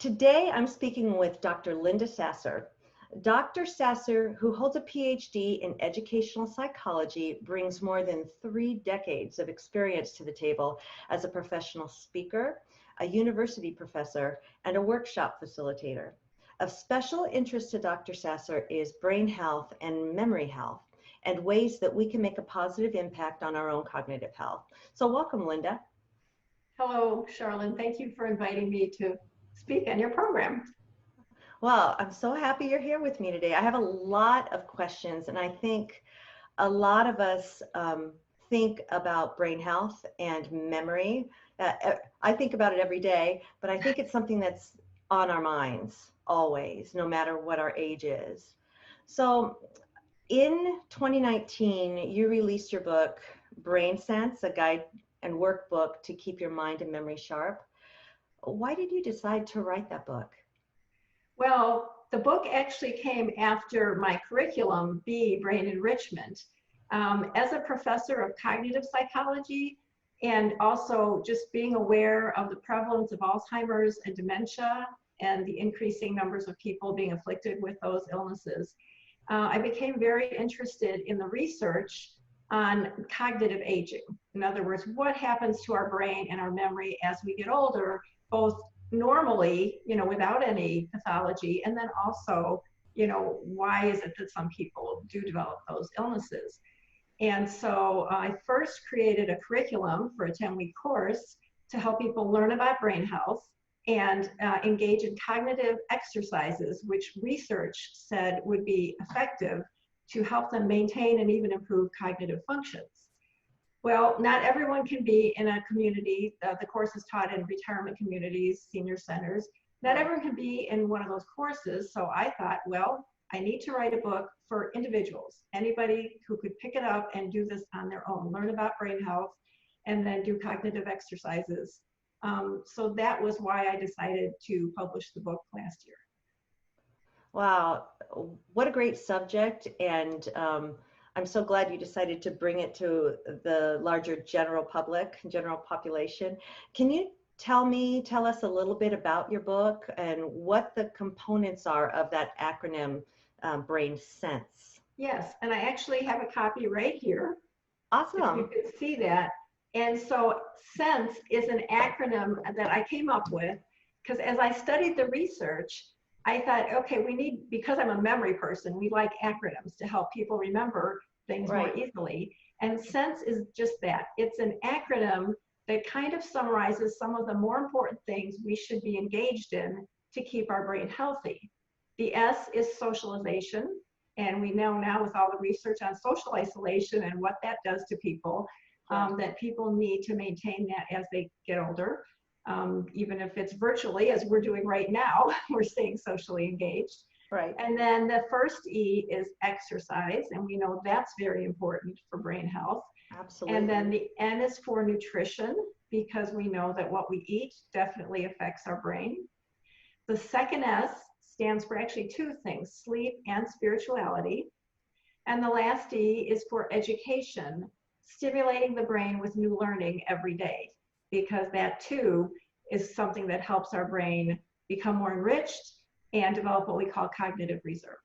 Today, I'm speaking with Dr. Linda Sasser. Dr. Sasser, who holds a PhD in educational psychology, brings more than 3 decades of experience to the table as a professional speaker, a university professor, and a workshop facilitator. Of special interest to Dr. Sasser is brain health and memory health, and ways that we can make a positive impact on our own cognitive health. So welcome, Linda. Hello, Charlene. Thank you for inviting me to speak on your program. Well, I'm so happy you're here with me today. I have a lot of questions, and I think a lot of us think about brain health and memory. I think about it every day, but I think it's something that's on our minds always, no matter what our age is. So in 2019, you released your book, Brain Sense, a guide and workbook to keep your mind and memory sharp. Why did you decide to write that book? Well, the book actually came after my curriculum, B, Brain Enrichment. As a professor of cognitive psychology, and also just being aware of the prevalence of Alzheimer's and dementia and the increasing numbers of people being afflicted with those illnesses, I became very interested in the research on cognitive aging. In other words, what happens to our brain and our memory as we get older, both normally, without any pathology, and then also, why is it that some people do develop those illnesses? And so I first created a curriculum for a 10-week course to help people learn about brain health and engage in cognitive exercises, which research said would be effective to help them maintain and even improve cognitive functions. Well, not everyone can be in a community. The course is taught in retirement communities, senior centers. Not everyone can be in one of those courses. So I thought, well, I need to write a book for individuals, anybody who could pick it up and do this on their own, learn about brain health, and then do cognitive exercises. So that was why I decided to publish the book last year. Wow, what a great subject. And I'm so glad you decided to bring it to the larger general public, general population. Can you tell us a little bit about your book and what the components are of that acronym, Brain Sense? Yes, and I actually have a copy right here. Awesome. If you could see that. And so SENSE is an acronym that I came up with because as I studied the research, I thought, okay, because I'm a memory person, we like acronyms to help people remember things more easily. And SENSE is just that. It's an acronym that kind of summarizes some of the more important things we should be engaged in to keep our brain healthy. The S is socialization. And we know now with all the research on social isolation and what that does to people, that people need to maintain that as they get older. Even if it's virtually, as we're doing right now, we're staying socially engaged. Right. And then the first E is exercise, and we know that's very important for brain health. Absolutely. And then the N is for nutrition, because we know that what we eat definitely affects our brain. The second S stands for actually two things, sleep and spirituality. And the last E is for education, stimulating the brain with new learning every day, because that too is something that helps our brain become more enriched and develop what we call cognitive reserve.